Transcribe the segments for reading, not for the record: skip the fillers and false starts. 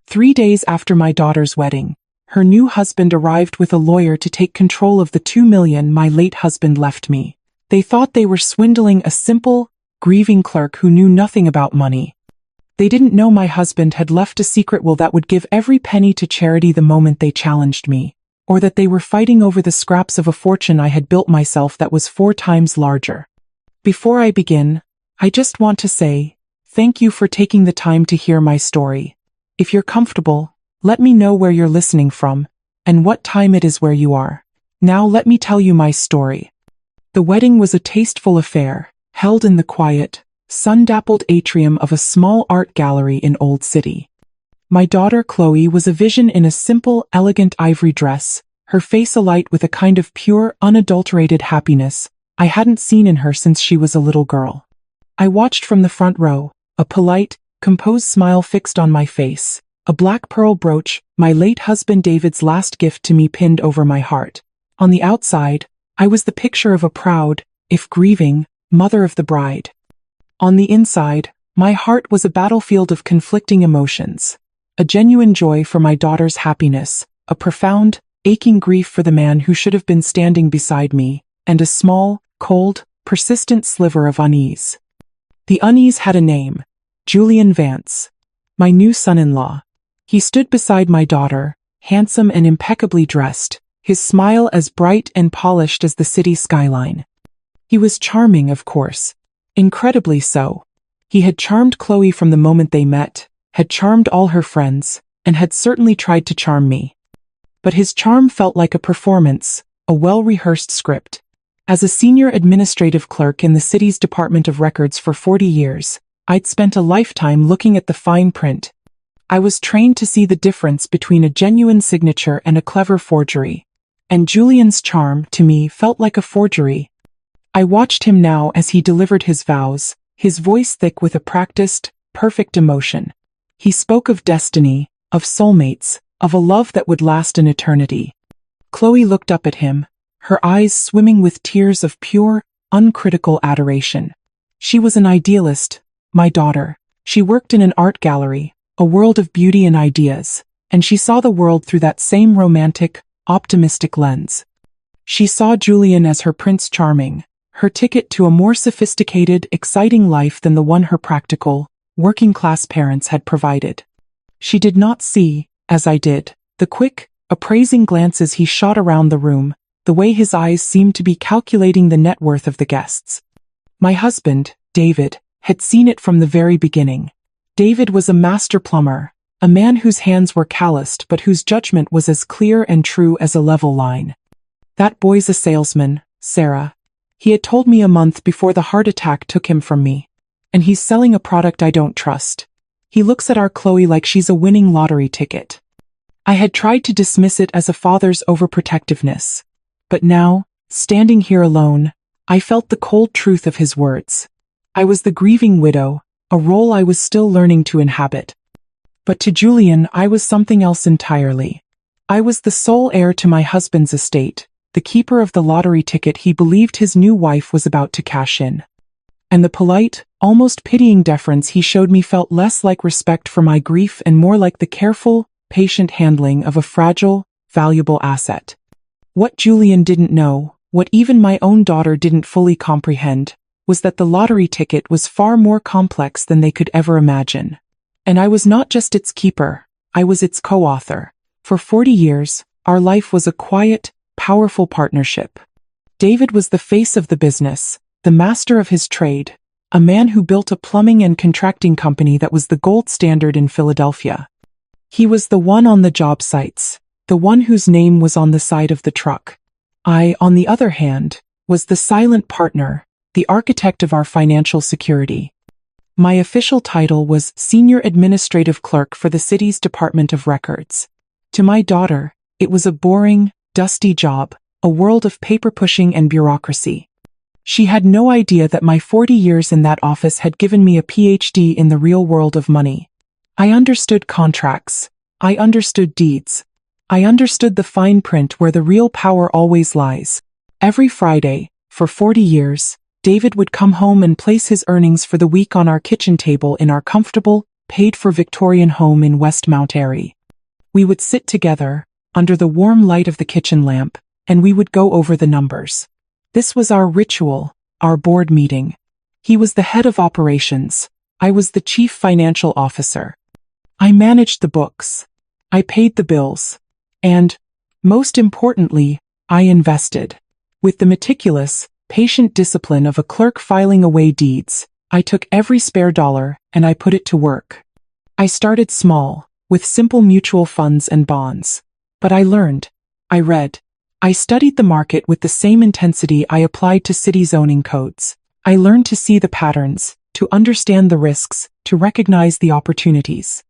3 days after my daughter's wedding, her new husband arrived with a lawyer to take control of the $2 million my late husband left me. They thought they were swindling a simple, grieving clerk who knew nothing about money. They didn't know my husband had left a secret will that would give every penny to charity the moment they challenged me, or that they were fighting over the scraps of a fortune I had built myself that was 4 times larger. Before I begin, I just want to say, thank you for taking the time to hear my story. If you're comfortable, let me know where you're listening from, and what time it is where you are. Now let me tell you my story. The wedding was a tasteful affair, held in the quiet, sun-dappled atrium of a small art gallery in Old City. My daughter Chloe was a vision in a simple, elegant ivory dress, her face alight with a kind of pure, unadulterated happiness I hadn't seen in her since she was a little girl. I watched from the front row, a polite, composed smile fixed on my face, a black pearl brooch, my late husband David's last gift to me, pinned over my heart. On the outside, I was the picture of a proud, if grieving, mother of the bride. On the inside, my heart was a battlefield of conflicting emotions. A genuine joy for my daughter's happiness, a profound, aching grief for the man who should have been standing beside me, and a small, cold, persistent sliver of unease. The unease had a name: Julian Vance, my new son-in-law. He stood beside my daughter, handsome and impeccably dressed, his smile as bright and polished as the city skyline. He was charming, of course. Incredibly so. He had charmed Chloe from the moment they met, had charmed all her friends, and had certainly tried to charm me. But his charm felt like a performance, a well-rehearsed script. As a senior administrative clerk in the city's Department of Records for 40 years, I'd spent a lifetime looking at the fine print. I was trained to see the difference between a genuine signature and a clever forgery. And Julian's charm, to me, felt like a forgery. I watched him now as he delivered his vows, his voice thick with a practiced, perfect emotion. He spoke of destiny, of soulmates, of a love that would last an eternity. Chloe looked up at him, her eyes swimming with tears of pure, uncritical adoration. She was an idealist, my daughter. She worked in an art gallery, a world of beauty and ideas, and she saw the world through that same romantic, optimistic lens. She saw Julian as her Prince Charming, her ticket to a more sophisticated, exciting life than the one her practical, working-class parents had provided. She did not see, as I did, the quick, appraising glances he shot around the room, the way his eyes seemed to be calculating the net worth of the guests. My husband, David, had seen it from the very beginning. David was a master plumber, a man whose hands were calloused but whose judgment was as clear and true as a level line. That boy's a salesman, Sarah. He had told me a month before the heart attack took him from me. And he's selling a product I don't trust. He looks at our Chloe like she's a winning lottery ticket. I had tried to dismiss it as a father's overprotectiveness. But now, standing here alone, I felt the cold truth of his words. I was the grieving widow, a role I was still learning to inhabit. But to Julian, I was something else entirely. I was the sole heir to my husband's estate, the keeper of the lottery ticket he believed his new wife was about to cash in. And the polite, almost pitying deference he showed me felt less like respect for my grief and more like the careful, patient handling of a fragile, valuable asset. What Julian didn't know, what even my own daughter didn't fully comprehend, was that the lottery ticket was far more complex than they could ever imagine. And I was not just its keeper, I was its co-author. For 40 years, our life was a quiet, powerful partnership. David was the face of the business, the master of his trade, a man who built a plumbing and contracting company that was the gold standard in Philadelphia. He was the one on the job sites, the one whose name was on the side of the truck. I, on the other hand, was the silent partner, the architect of our financial security. My official title was Senior Administrative Clerk for the city's Department of Records. To my daughter, it was a boring, dusty job, a world of paper pushing and bureaucracy. She had no idea that my 40 years in that office had given me a PhD in the real world of money. I understood contracts. I understood deeds. I understood the fine print where the real power always lies. Every Friday, for 40 years, David would come home and place his earnings for the week on our kitchen table in our comfortable, paid-for Victorian home in West Mount Airy. We would sit together, under the warm light of the kitchen lamp, and we would go over the numbers. This was our ritual, our board meeting. He was the head of operations. I was the chief financial officer. I managed the books. I paid the bills. And, most importantly, I invested. With the meticulous, patient discipline of a clerk filing away deeds, I took every spare dollar and I put it to work. I started small, with simple mutual funds and bonds. But I learned. I read. I studied the market with the same intensity I applied to city zoning codes. I learned to see the patterns, to understand the risks, to recognize the opportunities.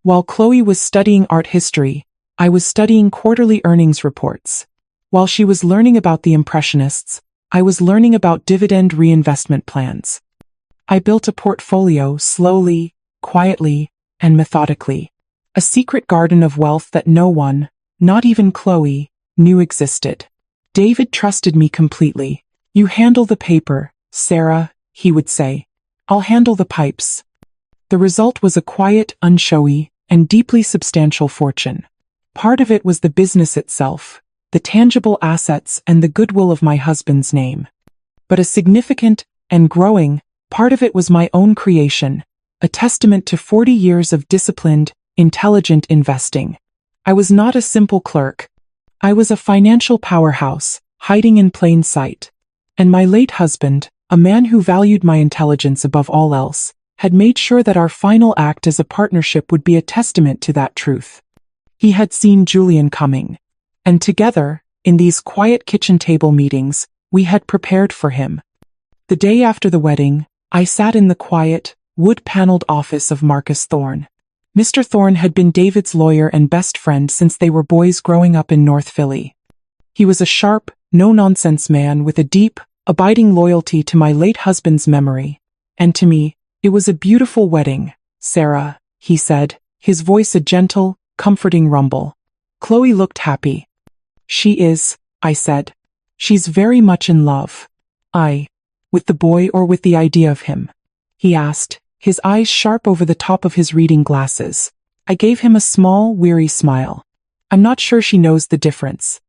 While Chloe was studying art history, I was studying quarterly earnings reports. While she was learning about the Impressionists, I was learning about dividend reinvestment plans. I built a portfolio slowly, quietly, and methodically. A secret garden of wealth that no one, not even Chloe, knew existed. David trusted me completely. "You handle the paper, Sarah," he would say. "I'll handle the pipes." The result was a quiet, unshowy, and deeply substantial fortune. Part of it was the business itself, the tangible assets and the goodwill of my husband's name. But a significant, and growing, part of it was my own creation, a testament to 40 years of disciplined, intelligent investing. I was not a simple clerk. I was a financial powerhouse, hiding in plain sight. And my late husband, a man who valued my intelligence above all else, had made sure that our final act as a partnership would be a testament to that truth. He had seen Julian coming. And together, in these quiet kitchen table meetings, we had prepared for him. The day after the wedding, I sat in the quiet, wood-paneled office of Marcus Thorne. Mr. Thorne had been David's lawyer and best friend since they were boys growing up in North Philly. He was a sharp, no-nonsense man with a deep, abiding loyalty to my late husband's memory. And to me, it was a beautiful wedding, Sarah, he said, his voice a gentle, comforting rumble. Chloe looked happy. "She is," I said. "She's very much in love." With the boy or with the idea of him?" he asked, his eyes sharp over the top of his reading glasses. I gave him a small, weary smile. "I'm not sure she knows the difference."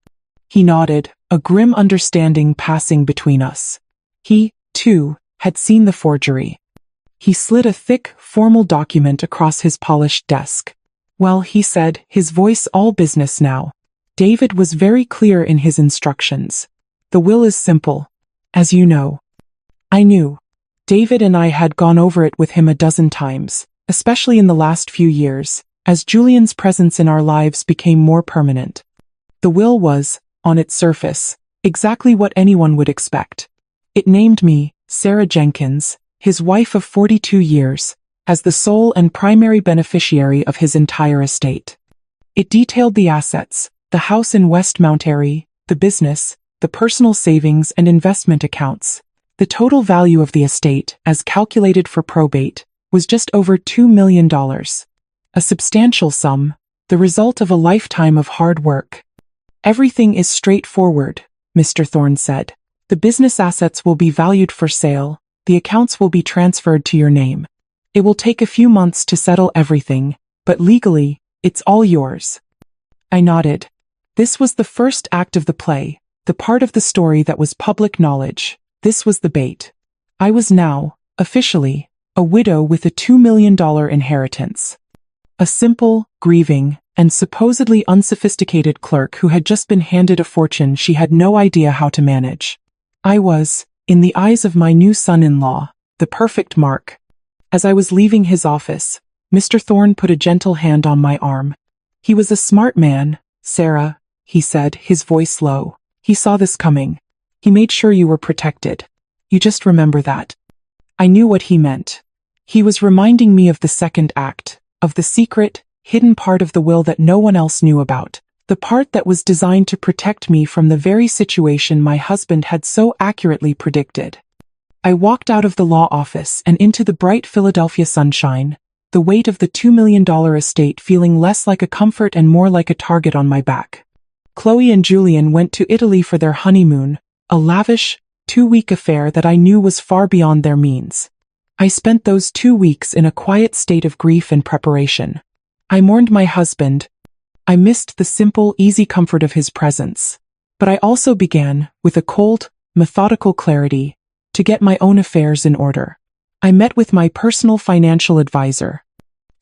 He nodded, a grim understanding passing between us. He, too, had seen the forgery. He slid a thick, formal document across his polished desk. "Well," he said, his voice all business now. "David was very clear in his instructions. The will is simple, as you know." I knew. David and I had gone over it with him a dozen times, especially in the last few years, as Julian's presence in our lives became more permanent. The will was, on its surface, exactly what anyone would expect. It named me, Sarah Jenkins, his wife of 42 years, as the sole and primary beneficiary of his entire estate. It detailed the assets, the house in West Mount Airy, the business, the personal savings and investment accounts. The total value of the estate, as calculated for probate, was just over $2 million. A substantial sum, the result of a lifetime of hard work. "Everything is straightforward," Mr. Thorne said. "The business assets will be valued for sale, the accounts will be transferred to your name. It will take a few months to settle everything, but legally, it's all yours." I nodded. This was the first act of the play, the part of the story that was public knowledge. This was the bait. I was now, officially, a widow with a $2 million inheritance. A simple, grieving, and supposedly unsophisticated clerk who had just been handed a fortune she had no idea how to manage. I was, in the eyes of my new son-in-law, the perfect mark. As I was leaving his office, Mr. Thorne put a gentle hand on my arm. "He was a smart man, Sarah," he said, his voice low. "He saw this coming. He made sure you were protected. You just remember that." I knew what he meant. He was reminding me of the second act, of the secret, hidden part of the will that no one else knew about, the part that was designed to protect me from the very situation my husband had so accurately predicted. I walked out of the law office and into the bright Philadelphia sunshine, the weight of the $2 million estate feeling less like a comfort and more like a target on my back. Chloe and Julian went to Italy for their honeymoon, a lavish, 2-week affair that I knew was far beyond their means. I spent those 2 weeks in a quiet state of grief and preparation. I mourned my husband. I missed the simple, easy comfort of his presence. But I also began, with a cold, methodical clarity, to get my own affairs in order. I met with my personal financial advisor.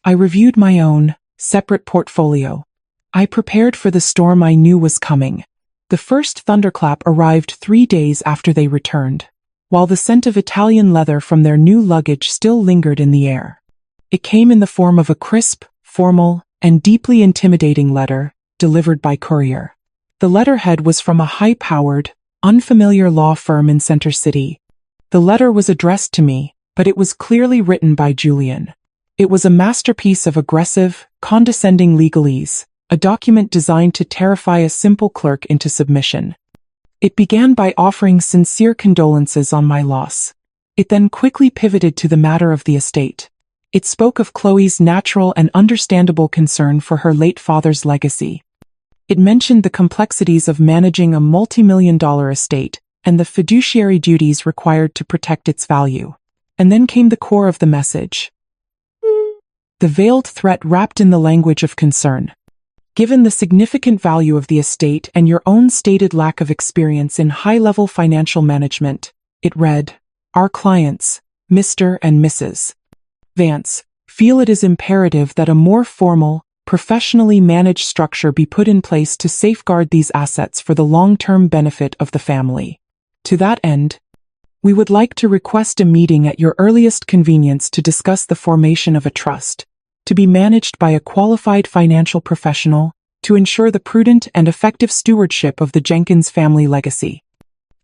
I reviewed my own, separate portfolio. I prepared for the storm I knew was coming. The first thunderclap arrived 3 days after they returned, while the scent of Italian leather from their new luggage still lingered in the air. It came in the form of a crisp, formal, and deeply intimidating letter, delivered by courier. The letterhead was from a high-powered, unfamiliar law firm in Center City. The letter was addressed to me, but it was clearly written by Julian. It was a masterpiece of aggressive, condescending legalese, a document designed to terrify a simple clerk into submission. It began by offering sincere condolences on my loss. It then quickly pivoted to the matter of the estate. It spoke of Chloe's natural and understandable concern for her late father's legacy. It mentioned the complexities of managing a multi-million-dollar estate and the fiduciary duties required to protect its value. And then came the core of the message. The veiled threat wrapped in the language of concern. Given the significant value of the estate and your own stated lack of experience in high-level financial management, it read, "Our clients, Mr. and Mrs. Vance, feel it is imperative that a more formal, professionally managed structure be put in place to safeguard these assets for the long-term benefit of the family. To that end, we would like to request a meeting at your earliest convenience to discuss the formation of a trust, to be managed by a qualified financial professional, to ensure the prudent and effective stewardship of the Jenkins family legacy."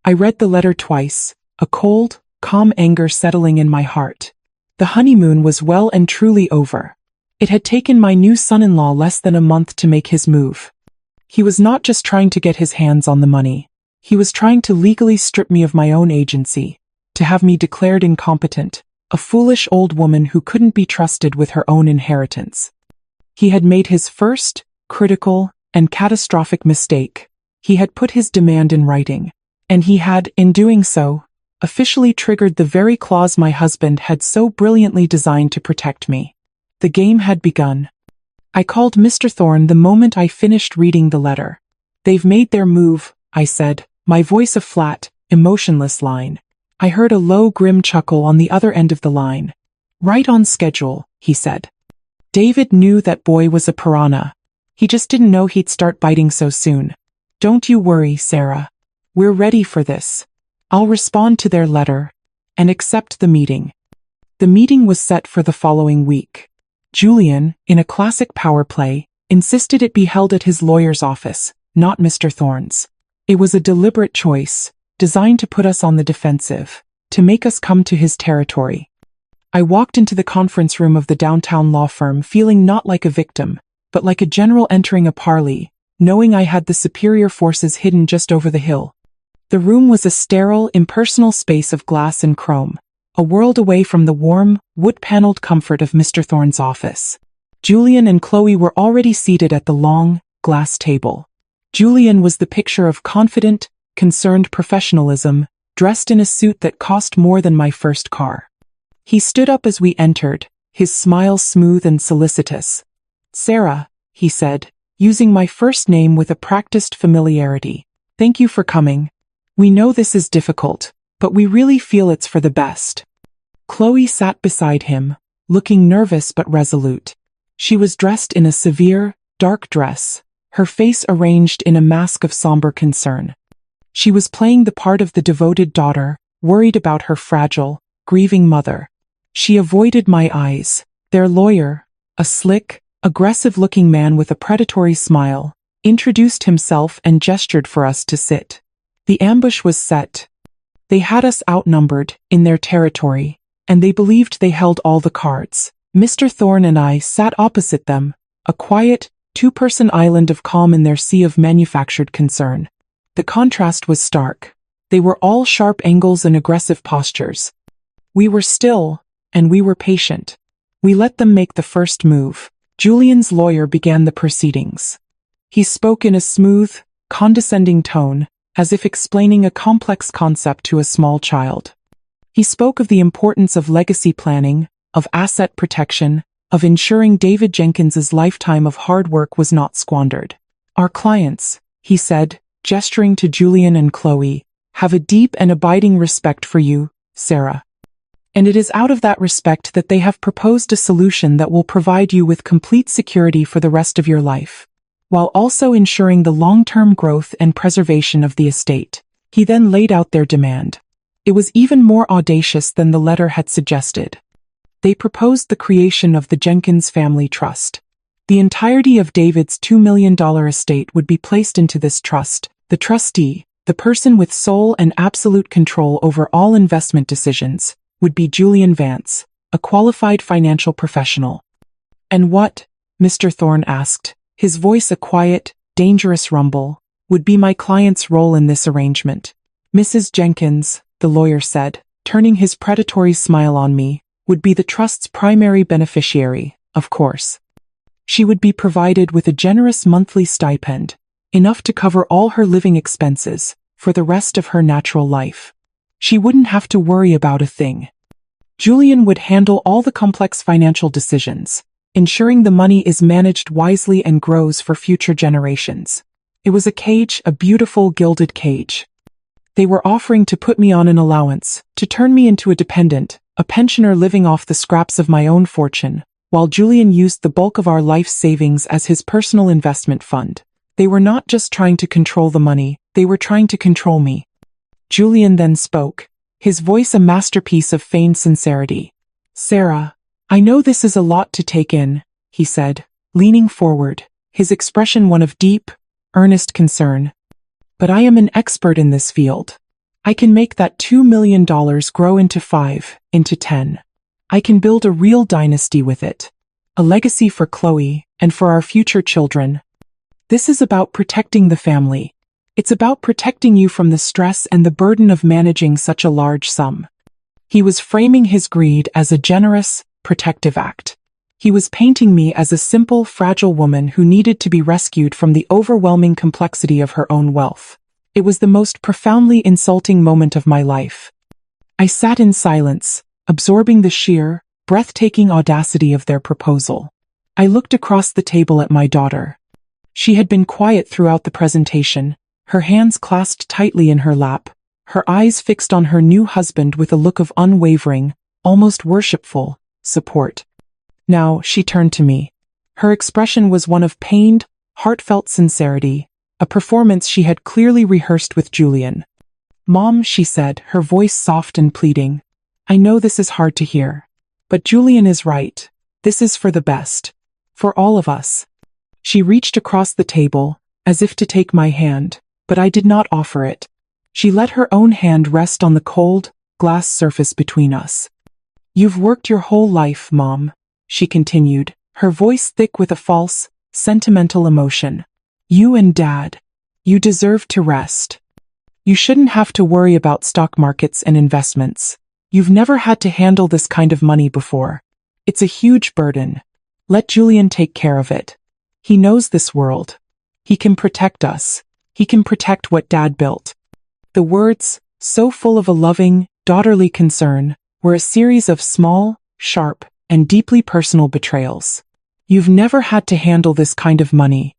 I read the letter twice, a cold, calm anger settling in my heart. The honeymoon was well and truly over. It had taken my new son-in-law less than a month to make his move. He was not just trying to get his hands on the money. He was trying to legally strip me of my own agency, to have me declared incompetent, a foolish old woman who couldn't be trusted with her own inheritance. He had made his first, critical, and catastrophic mistake. He had put his demand in writing, and he had, in doing so, officially triggered the very clause my husband had so brilliantly designed to protect me. The game had begun. I called Mr. Thorne the moment I finished reading the letter. "They've made their move," I said, my voice a flat, emotionless line. I heard a low, grim chuckle on the other end of the line. "Right on schedule," he said. David knew that boy was a piranha. He just didn't know he'd start biting so soon. "Don't you worry, Sarah. We're ready for this. I'll respond to their letter and accept the meeting." The meeting was set for the following week. Julian, in a classic power play, insisted it be held at his lawyer's office, not Mr. Thorne's. It was a deliberate choice, designed to put us on the defensive, to make us come to his territory. I walked into the conference room of the downtown law firm feeling not like a victim, but like a general entering a parley, knowing I had the superior forces hidden just over the hill. The room was a sterile, impersonal space of glass and chrome, a world away from the warm, wood-paneled comfort of Mr. Thorne's office. Julian and Chloe were already seated at the long, glass table. Julian was the picture of confident, concerned professionalism, dressed in a suit that cost more than my first car. He stood up as we entered, his smile smooth and solicitous. "Sarah," he said, using my first name with a practiced familiarity, "thank you for coming. We know this is difficult, but we really feel it's for the best." Chloe sat beside him, looking nervous but resolute. She was dressed in a severe, dark dress, her face arranged in a mask of somber concern. She was playing the part of the devoted daughter, worried about her fragile, grieving mother. She avoided my eyes. Their lawyer, a slick, aggressive-looking man with a predatory smile, introduced himself and gestured for us to sit. The ambush was set. They had us outnumbered, in their territory, and they believed they held all the cards. Mr. Thorne and I sat opposite them, a quiet, two-person island of calm in their sea of manufactured concern. The contrast was stark. They were all sharp angles and aggressive postures. We were still, and we were patient. We let them make the first move. Julian's lawyer began the proceedings. He spoke in a smooth, condescending tone, as if explaining a complex concept to a small child. He spoke of the importance of legacy planning, of asset protection, of ensuring David Jenkins's lifetime of hard work was not squandered. Our clients, he said, gesturing to Julian and Chloe, have a deep and abiding respect for you, Sarah. And it is out of that respect that they have proposed a solution that will provide you with complete security for the rest of your life, while also ensuring the long-term growth and preservation of the estate. He then laid out their demand. It was even more audacious than the letter had suggested. They proposed the creation of the Jenkins Family Trust. The entirety of David's $2 million estate would be placed into this trust. The trustee, the person with sole and absolute control over all investment decisions, would be Julian Vance, a qualified financial professional. And what, Mr. Thorne asked, his voice a quiet, dangerous rumble, would be my client's role in this arrangement? Mrs. Jenkins, the lawyer said, turning his predatory smile on me, would be the trust's primary beneficiary, of course. She would be provided with a generous monthly stipend, enough to cover all her living expenses, for the rest of her natural life. She wouldn't have to worry about a thing. Julian would handle all the complex financial decisions, ensuring the money is managed wisely and grows for future generations. It was a cage, a beautiful gilded cage. They were offering to put me on an allowance, to turn me into a dependent, a pensioner living off the scraps of my own fortune, while Julian used the bulk of our life savings as his personal investment fund. They were not just trying to control the money, they were trying to control me. Julian then spoke, his voice a masterpiece of feigned sincerity. Sarah, I know this is a lot to take in, he said, leaning forward, his expression one of deep, earnest concern. But I am an expert in this field. I can make that $2 million grow into 5, into 10. I can build a real dynasty with it. A legacy for Chloe, and for our future children. This is about protecting the family. It's about protecting you from the stress and the burden of managing such a large sum. He was framing his greed as a generous, protective act. He was painting me as a simple, fragile woman who needed to be rescued from the overwhelming complexity of her own wealth. It was the most profoundly insulting moment of my life. I sat in silence, absorbing the sheer, breathtaking audacity of their proposal. I looked across the table at my daughter. She had been quiet throughout the presentation, her hands clasped tightly in her lap, her eyes fixed on her new husband with a look of unwavering, almost worshipful, support. Now she turned to me. Her expression was one of pained, heartfelt sincerity, a performance she had clearly rehearsed with Julian. Mom, she said, her voice soft and pleading, I know this is hard to hear. But Julian is right. This is for the best. For all of us. She reached across the table, as if to take my hand, but I did not offer it. She let her own hand rest on the cold, glass surface between us. You've worked your whole life, Mom, she continued, her voice thick with a false, sentimental emotion. You and Dad. You deserve to rest. You shouldn't have to worry about stock markets and investments. You've never had to handle this kind of money before. It's a huge burden. Let Julian take care of it. He knows this world. He can protect us. He can protect what Dad built. The words, so full of a loving, daughterly concern, were a series of small, sharp, and deeply personal betrayals. You've never had to handle this kind of money.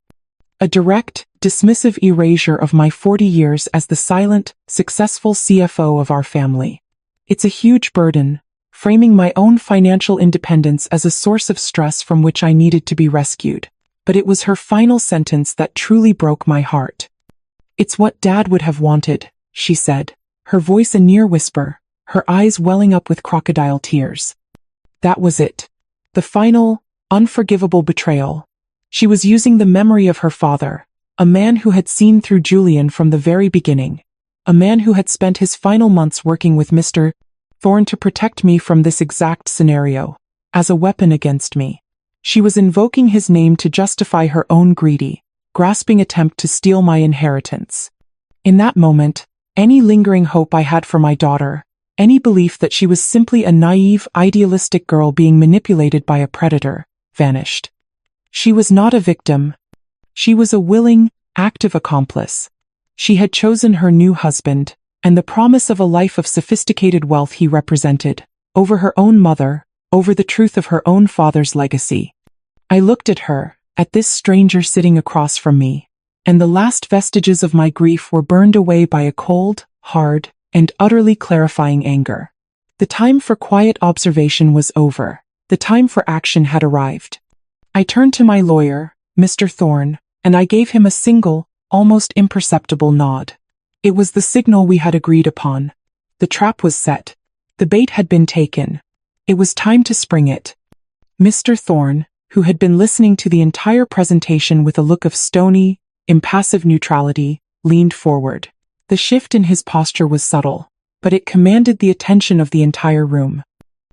A direct, dismissive erasure of my 40 years as the silent, successful CFO of our family. It's a huge burden, framing my own financial independence as a source of stress from which I needed to be rescued. But it was her final sentence that truly broke my heart. It's what Dad would have wanted, she said, her voice a near whisper, her eyes welling up with crocodile tears. That was it. The final, unforgivable betrayal. She was using the memory of her father, a man who had seen through Julian from the very beginning, a man who had spent his final months working with Mr. Thorne to protect me from this exact scenario, as a weapon against me. She was invoking his name to justify her own greedy, grasping attempt to steal my inheritance. In that moment, any lingering hope I had for my daughter, any belief that she was simply a naive, idealistic girl being manipulated by a predator, vanished. She was not a victim. She was a willing, active accomplice. She had chosen her new husband, and the promise of a life of sophisticated wealth he represented, over her own mother, over the truth of her own father's legacy. I looked at her, at this stranger sitting across from me, and the last vestiges of my grief were burned away by a cold, hard, and utterly clarifying anger. The time for quiet observation was over. The time for action had arrived. I turned to my lawyer, Mr. Thorne, and I gave him a single, almost imperceptible nod. It was the signal we had agreed upon. The trap was set. The bait had been taken. It was time to spring it. Mr. Thorne, who had been listening to the entire presentation with a look of stony, impassive neutrality, leaned forward. The shift in his posture was subtle, but it commanded the attention of the entire room.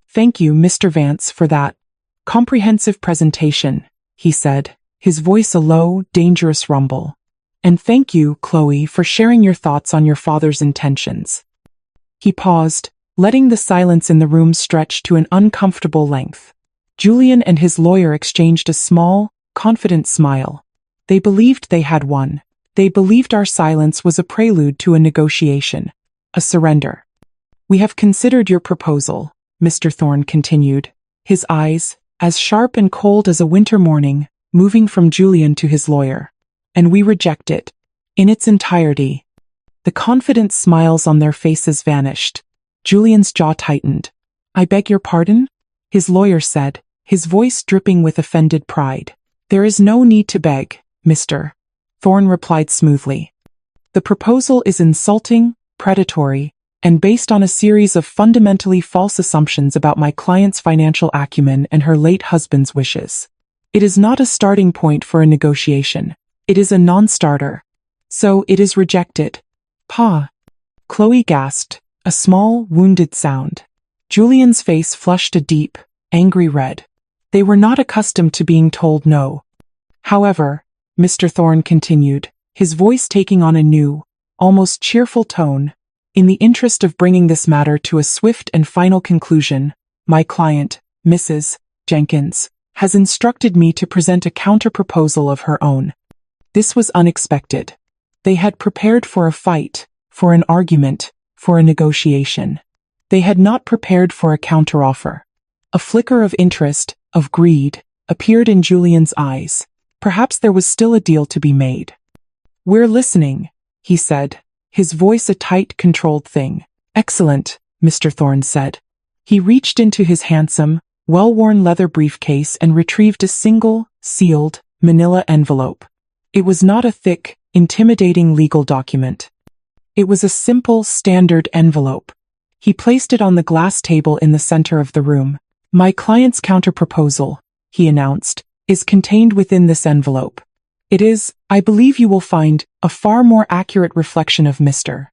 "Thank you, Mr. Vance, for that comprehensive presentation," he said, his voice a low, dangerous rumble. "And thank you, Chloe, for sharing your thoughts on your father's intentions." He paused, letting the silence in the room stretch to an uncomfortable length. Julian and his lawyer exchanged a small, confident smile. They believed they had won. They believed our silence was a prelude to a negotiation, a surrender. "We have considered your proposal," Mr. Thorne continued, his eyes, as sharp and cold as a winter morning, moving from Julian to his lawyer. "And we reject it. In its entirety." The confident smiles on their faces vanished. Julian's jaw tightened. "I beg your pardon?" his lawyer said, his voice dripping with offended pride. "There is no need to beg, Mr. Thorne replied smoothly. "The proposal is insulting, predatory, and based on a series of fundamentally false assumptions about my client's financial acumen and her late husband's wishes. It is not a starting point for a negotiation. It is a non-starter. So it is rejected." "Pa!" Chloe gasped, a small, wounded sound. Julian's face flushed a deep, angry red. They were not accustomed to being told no. "However," Mr. Thorne continued, his voice taking on a new, almost cheerful tone, "in the interest of bringing this matter to a swift and final conclusion, my client, Mrs. Jenkins, has instructed me to present a counter-proposal of her own." This was unexpected. They had prepared for a fight, for an argument, for a negotiation. They had not prepared for a counteroffer. A flicker of interest, of greed, appeared in Julian's eyes. Perhaps there was still a deal to be made. "We're listening," he said, his voice a tight, controlled thing. "Excellent," Mr. Thorne said. He reached into his handsome, well-worn leather briefcase and retrieved a single, sealed, manila envelope. It was not a thick, intimidating legal document. It was a simple, standard envelope. He placed it on the glass table in the center of the room. "My client's counterproposal," he announced, "is contained within this envelope. It is, I believe you will find, a far more accurate reflection of Mr.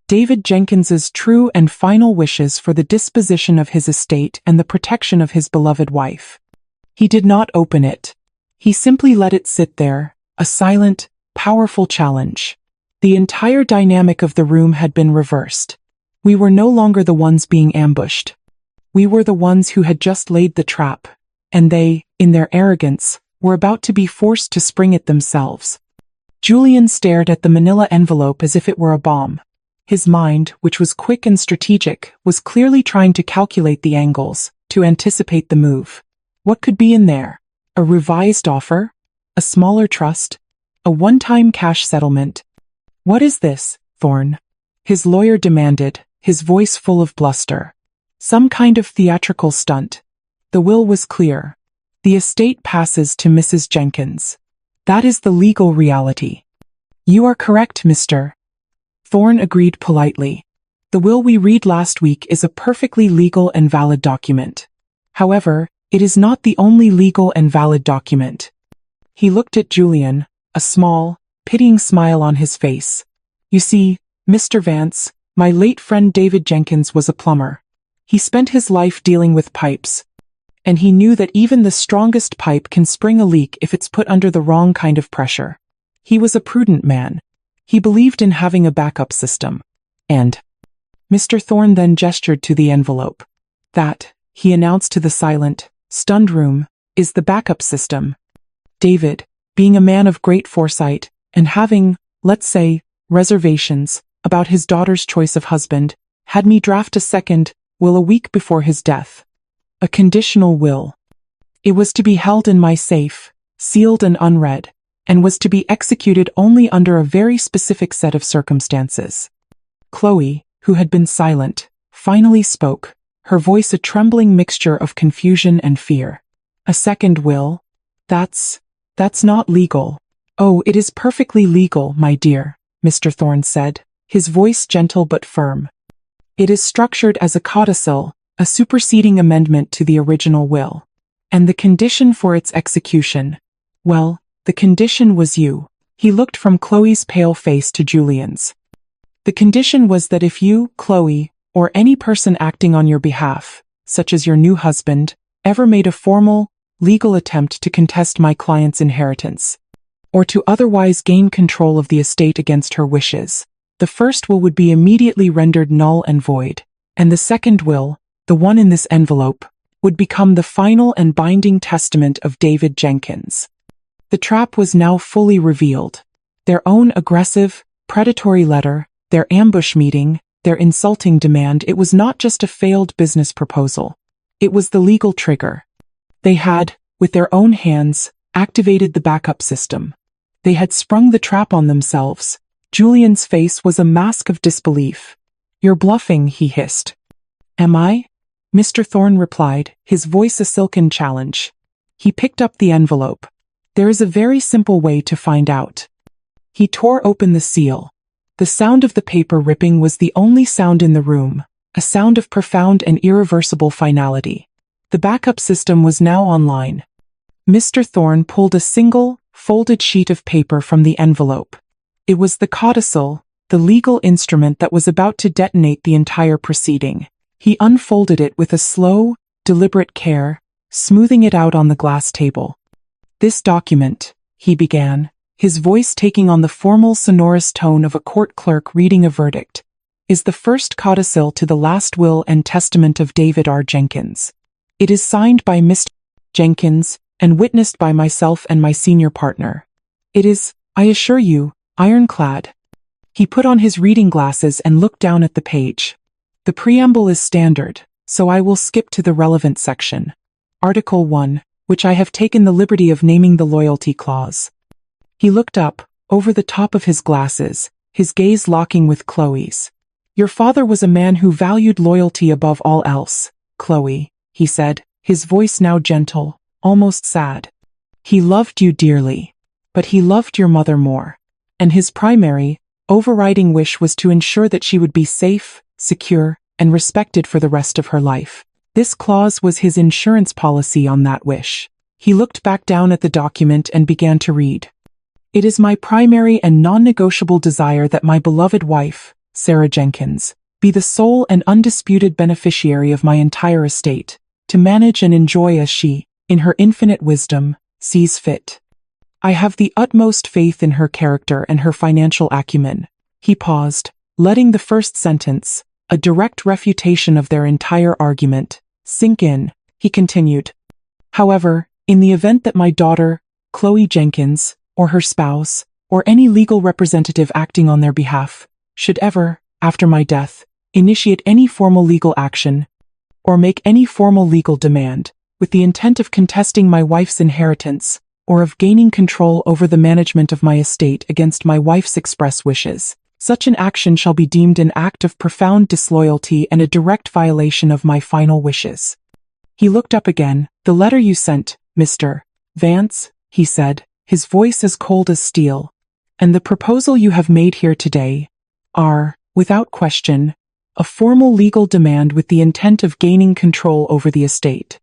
David Jenkins's true and final wishes for the disposition of his estate and the protection of his beloved wife." He did not open it. He simply let it sit there, a silent, powerful challenge. The entire dynamic of the room had been reversed. We were no longer the ones being ambushed. We were the ones who had just laid the trap, and they, in their arrogance, were about to be forced to spring it themselves. Julian stared at the manila envelope as if it were a bomb. His mind, which was quick and strategic, was clearly trying to calculate the angles, to anticipate the move. What could be in there? A revised offer? A smaller trust? A one-time cash settlement? "What is this, Thorne?" his lawyer demanded, his voice full of bluster. "Some kind of theatrical stunt." The will was clear. The estate passes to Mrs. Jenkins. That is the legal reality. "You are correct, Mr. Thorne agreed politely. "The will we read last week is a perfectly legal and valid document. However, it is not the only legal and valid document." He looked at Julian, a small, pitying smile on his face. "You see, Mr. Vance, my late friend David Jenkins was a plumber. He spent his life dealing with pipes. And he knew that even the strongest pipe can spring a leak if it's put under the wrong kind of pressure. He was a prudent man. He believed in having a backup system. And Mr. Thorne then gestured to the envelope. "That," he announced to the silent, stunned room, "is the backup system." David, being a man of great foresight, and having, let's say, reservations about his daughter's choice of husband, had me draft a second will a week before his death. A conditional will. It was to be held in my safe, sealed and unread, and was to be executed only under a very specific set of circumstances. Chloe, who had been silent, finally spoke, her voice a trembling mixture of confusion and fear. A second will? That's not legal. Oh, it is perfectly legal, my dear, Mr. Thorne said, his voice gentle but firm. It is structured as a codicil, a superseding amendment to the original will. And the condition for its execution, well, the condition was you. He looked from Chloe's pale face to Julian's. The condition was that if you, Chloe, or any person acting on your behalf, such as your new husband, ever made a formal, legal attempt to contest my client's inheritance, or to otherwise gain control of the estate against her wishes, the first will would be immediately rendered null and void, and the second will, the one in this envelope, would become the final and binding testament of David Jenkins. The trap was now fully revealed. Their own aggressive, predatory letter, their ambush meeting, their insulting demand, it was not just a failed business proposal. It was the legal trigger. They had, with their own hands, activated the backup system. They had sprung the trap on themselves. Julian's face was a mask of disbelief. "You're bluffing," he hissed. "Am I?" Mr. Thorne replied, his voice a silken challenge. He picked up the envelope. "There is a very simple way to find out." He tore open the seal. The sound of the paper ripping was the only sound in the room, a sound of profound and irreversible finality. The backup system was now online. Mr. Thorne pulled a single, folded sheet of paper from the envelope. It was the codicil, the legal instrument that was about to detonate the entire proceeding. He unfolded it with a slow, deliberate care, smoothing it out on the glass table. "This document," he began, his voice taking on the formal sonorous tone of a court clerk reading a verdict, "is the first codicil to the last will and testament of David R. Jenkins. It is signed by Mr. Jenkins and witnessed by myself and my senior partner. It is, I assure you, ironclad." He put on his reading glasses and looked down at the page. "The preamble is standard, so I will skip to the relevant section. Article 1, which I have taken the liberty of naming the loyalty clause." He looked up, over the top of his glasses, his gaze locking with Chloe's. "Your father was a man who valued loyalty above all else, Chloe," he said, his voice now gentle, almost sad. "He loved you dearly, but he loved your mother more. And his primary, overriding wish was to ensure that she would be safe, secure, and respected for the rest of her life. This clause was his insurance policy on that wish." He looked back down at the document and began to read. "It is my primary and non-negotiable desire that my beloved wife, Sarah Jenkins, be the sole and undisputed beneficiary of my entire estate, to manage and enjoy as she, in her infinite wisdom, sees fit. I have the utmost faith in her character and her financial acumen." He paused, letting the first sentence, a direct refutation of their entire argument, sink in. He continued, "However, in the event that my daughter, Chloe Jenkins, or her spouse, or any legal representative acting on their behalf, should ever, after my death, initiate any formal legal action, or make any formal legal demand, with the intent of contesting my wife's inheritance, or of gaining control over the management of my estate against my wife's express wishes, such an action shall be deemed an act of profound disloyalty and a direct violation of my final wishes." He looked up again. "The letter you sent, Mr. Vance," he said, his voice as cold as steel, "and the proposal you have made here today are, without question, a formal legal demand with the intent of gaining control over the estate.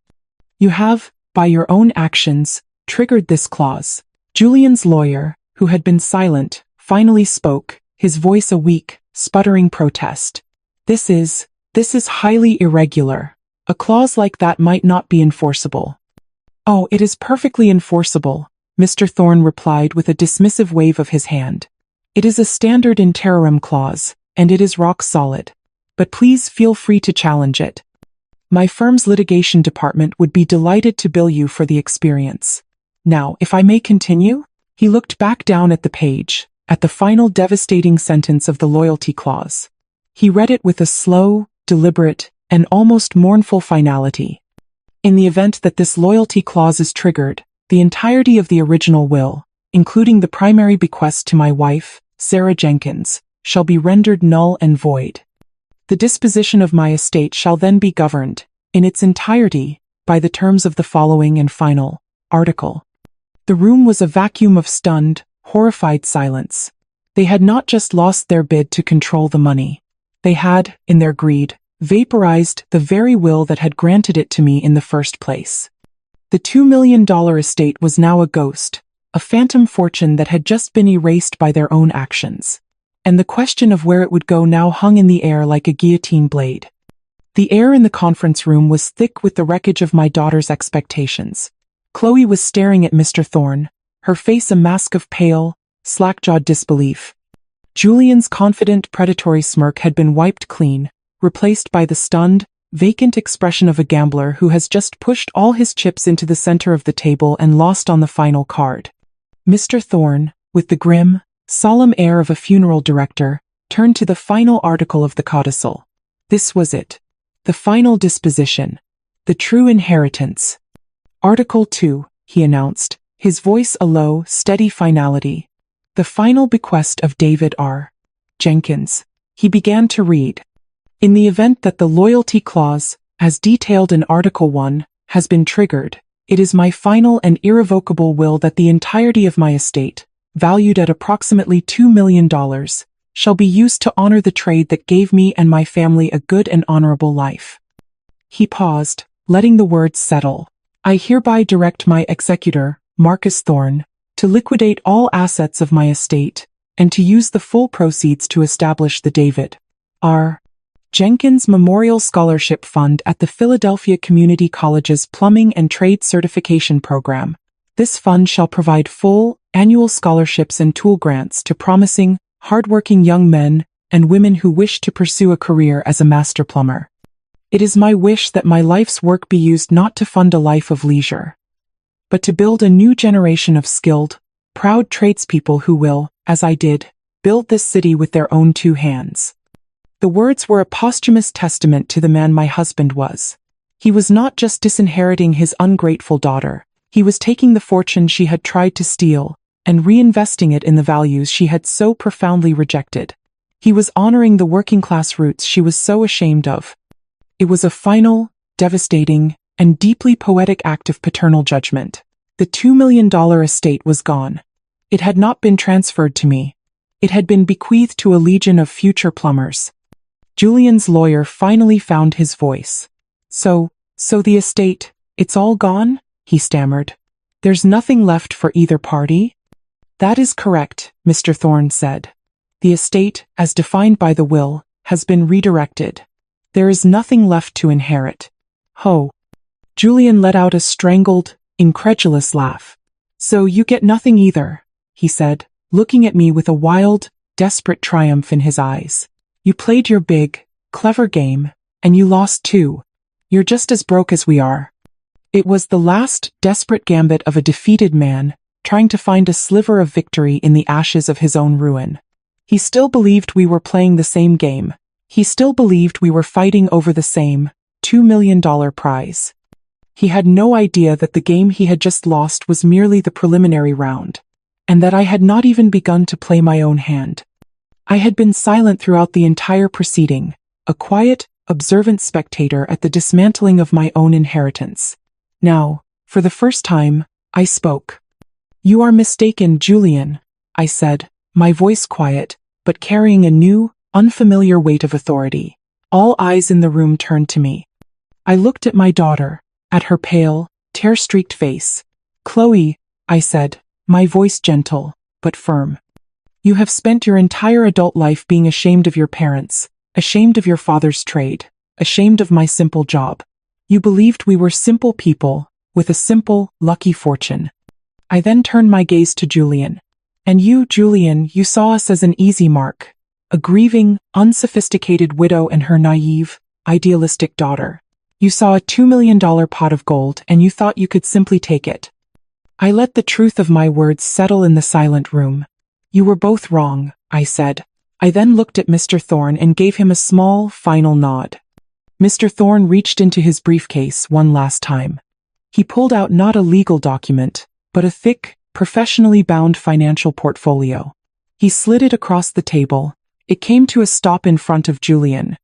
You have, by your own actions, triggered this clause." Julian's lawyer, who had been silent, finally spoke, his voice a weak, sputtering protest. This is highly irregular. A clause like that might not be enforceable." "Oh, it is perfectly enforceable," Mr. Thorne replied with a dismissive wave of his hand. "It is a standard in terram clause, and it is rock solid. But please feel free to challenge it. My firm's litigation department would be delighted to bill you for the experience. Now, if I may continue?" He looked back down at the page, at the final devastating sentence of the loyalty clause. He read it with a slow, deliberate, and almost mournful finality. In the event that this loyalty clause is triggered, the entirety of the original will, including the primary bequest to my wife, Sarah Jenkins, shall be rendered null and void. The disposition of my estate shall then be governed, in its entirety, by the terms of the following and final article. The room was a vacuum of stunned, horrified silence. They had not just lost their bid to control the money. They had, in their greed, vaporized the very will that had granted it to me in the first place. The $2 million estate was now a ghost, a phantom fortune that had just been erased by their own actions. And the question of where it would go now hung in the air like a guillotine blade. The air in the conference room was thick with the wreckage of my daughter's expectations. Chloe was staring at Mr. Thorne, her face a mask of pale, slack-jawed disbelief. Julian's confident, predatory smirk had been wiped clean, replaced by the stunned, vacant expression of a gambler who has just pushed all his chips into the center of the table and lost on the final card. Mr. Thorne, with the grim, solemn air of a funeral director, turned to the final article of the codicil. This was it. The final disposition. The true inheritance. Article 2, he announced, his voice a low, steady finality. The final bequest of David R. Jenkins. He began to read. In the event that the loyalty clause, as detailed in Article 1, has been triggered, it is my final and irrevocable will that the entirety of my estate, valued at approximately $2 million, shall be used to honor the trade that gave me and my family a good and honorable life. He paused, letting the words settle. I hereby direct my executor, Marcus Thorne, to liquidate all assets of my estate, and to use the full proceeds to establish the David R. Jenkins Memorial Scholarship Fund at the Philadelphia Community College's Plumbing and Trade Certification Program. This fund shall provide full, annual scholarships and tool grants to promising, hardworking young men and women who wish to pursue a career as a master plumber. It is my wish that my life's work be used not to fund a life of leisure, but to build a new generation of skilled, proud tradespeople who will, as I did, build this city with their own two hands. The words were a posthumous testament to the man my husband was. He was not just disinheriting his ungrateful daughter, he was taking the fortune she had tried to steal and reinvesting it in the values she had so profoundly rejected. He was honoring the working-class roots she was so ashamed of. It was a final, devastating, and deeply poetic act of paternal judgment. The $2 million estate was gone. It had not been transferred to me. It had been bequeathed to a legion of future plumbers. Julian's lawyer finally found his voice. So the estate, it's all gone? He stammered. There's nothing left for either party? That is correct, Mr. Thorne said. The estate, as defined by the will, has been redirected. There is nothing left to inherit. Ho! Julian let out a strangled, incredulous laugh. So you get nothing either, he said, looking at me with a wild, desperate triumph in his eyes. You played your big, clever game, and you lost too. You're just as broke as we are. It was the last, desperate gambit of a defeated man, trying to find a sliver of victory in the ashes of his own ruin. He still believed we were playing the same game. He still believed we were fighting over the same, $2 million prize. He had no idea that the game he had just lost was merely the preliminary round, and that I had not even begun to play my own hand. I had been silent throughout the entire proceeding, a quiet, observant spectator at the dismantling of my own inheritance. Now, for the first time, I spoke. You are mistaken, Julian, I said, my voice quiet, but carrying a new, unfamiliar weight of authority. All eyes in the room turned to me. I looked at my daughter, at her pale, tear-streaked face. Chloe, I said, my voice gentle, but firm. You have spent your entire adult life being ashamed of your parents, ashamed of your father's trade, ashamed of my simple job. You believed we were simple people, with a simple, lucky fortune. I then turned my gaze to Julian. And you, Julian, you saw us as an easy mark. A grieving, unsophisticated widow and her naive, idealistic daughter. You saw a $2 million pot of gold and you thought you could simply take it. I let the truth of my words settle in the silent room. You were both wrong, I said. I then looked at Mr. Thorne and gave him a small, final nod. Mr. Thorne reached into his briefcase one last time. He pulled out not a legal document, but a thick, professionally bound financial portfolio. He slid it across the table. It came to a stop in front of Julian.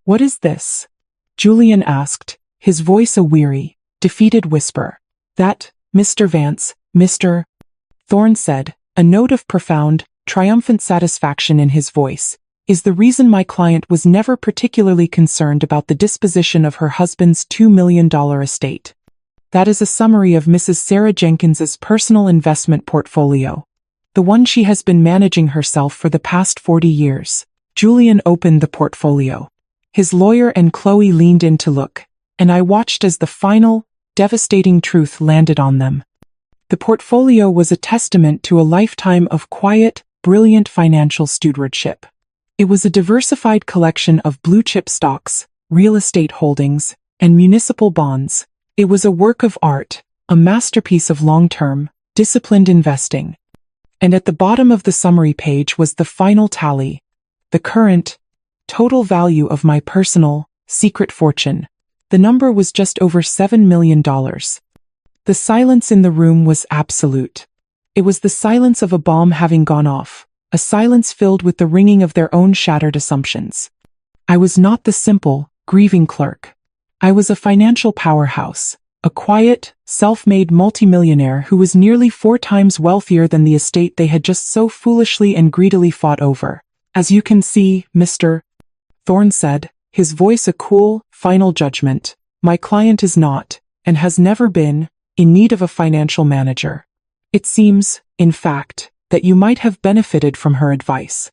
What is this? Julian asked, his voice a weary, defeated whisper. That, Mr. Vance, Mr. Thorne said, a note of profound, triumphant satisfaction in his voice, is the reason my client was never particularly concerned about the disposition of her husband's $2 million estate. That is a summary of Mrs. Sarah Jenkins's personal investment portfolio, the one she has been managing herself for the past 40 years. Julian opened the portfolio. His lawyer and Chloe leaned in to look, and I watched as the final, devastating truth landed on them. The portfolio was a testament to a lifetime of quiet, brilliant financial stewardship. It was a diversified collection of blue-chip stocks, real estate holdings, and municipal bonds. It was a work of art, a masterpiece of long-term, disciplined investing. And at the bottom of the summary page was the final tally, the current, total value of my personal, secret fortune. The number was just over $7 million. The silence in the room was absolute. It was the silence of a bomb having gone off, a silence filled with the ringing of their own shattered assumptions. I was not the simple, grieving clerk. I was a financial powerhouse, a quiet, self-made multimillionaire who was nearly 4 times wealthier than the estate they had just so foolishly and greedily fought over. As you can see, Mr. Thorne said, his voice a cool, final judgment, my client is not, and has never been, in need of a financial manager. It seems, in fact, that you might have benefited from her advice.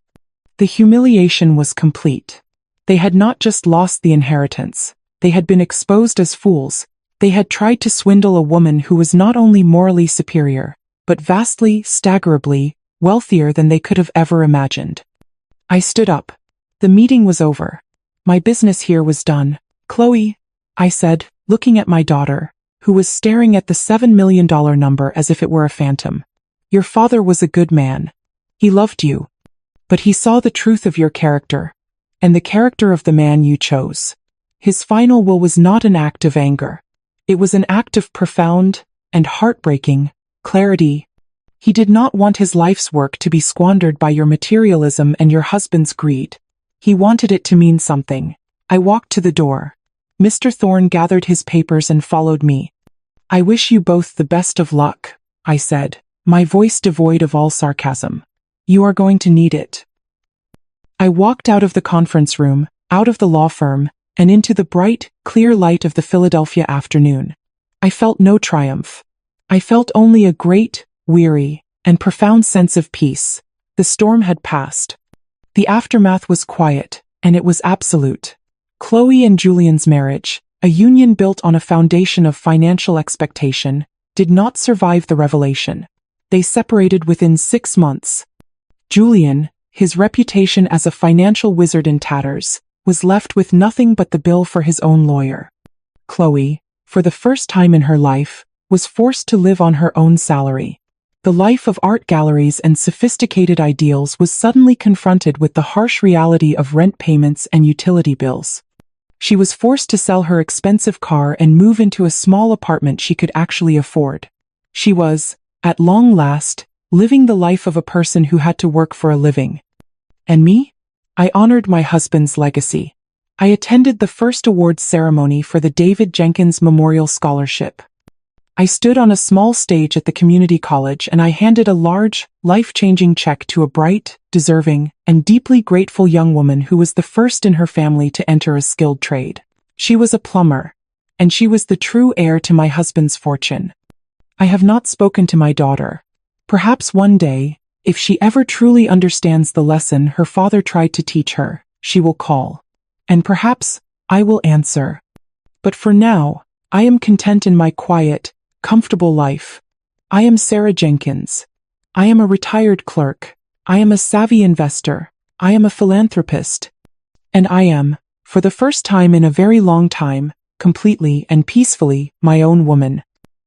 The humiliation was complete. They had not just lost the inheritance, they had been exposed as fools. They had tried to swindle a woman who was not only morally superior, but vastly, staggerably, wealthier than they could have ever imagined. I stood up. The meeting was over. My business here was done. Chloe, I said, looking at my daughter, who was staring at the $7 million number as if it were a phantom. Your father was a good man. He loved you. But he saw the truth of your character, and the character of the man you chose. His final will was not an act of anger. It was an act of profound and heartbreaking clarity. He did not want his life's work to be squandered by your materialism and your husband's greed. He wanted it to mean something. I walked to the door. Mr. Thorne gathered his papers and followed me. I wish you both the best of luck, I said, my voice devoid of all sarcasm. You are going to need it. I walked out of the conference room, out of the law firm, and into the bright, clear light of the Philadelphia afternoon. I felt no triumph. I felt only a great, weary, and profound sense of peace. The storm had passed. The aftermath was quiet, and it was absolute. Chloe and Julian's marriage, a union built on a foundation of financial expectation, did not survive the revelation. They separated within 6 months. Julian, his reputation as a financial wizard in tatters, was left with nothing but the bill for his own lawyer. Chloe, for the first time in her life, was forced to live on her own salary. The life of art galleries and sophisticated ideals was suddenly confronted with the harsh reality of rent payments and utility bills. She was forced to sell her expensive car and move into a small apartment she could actually afford. She was, at long last, living the life of a person who had to work for a living. And me? I honored my husband's legacy. I attended the first awards ceremony for the David Jenkins Memorial Scholarship. I stood on a small stage at the community college and I handed a large, life-changing check to a bright, deserving, and deeply grateful young woman who was the first in her family to enter a skilled trade. She was a plumber, and she was the true heir to my husband's fortune. I have not spoken to my daughter. Perhaps one day, if she ever truly understands the lesson her father tried to teach her, she will call. And perhaps I will answer. But for now, I am content in my quiet, comfortable life. I am Sarah Jenkins. I am a retired clerk. I am a savvy investor. I am a philanthropist. And I am, for the first time in a very long time, completely and peacefully my own woman.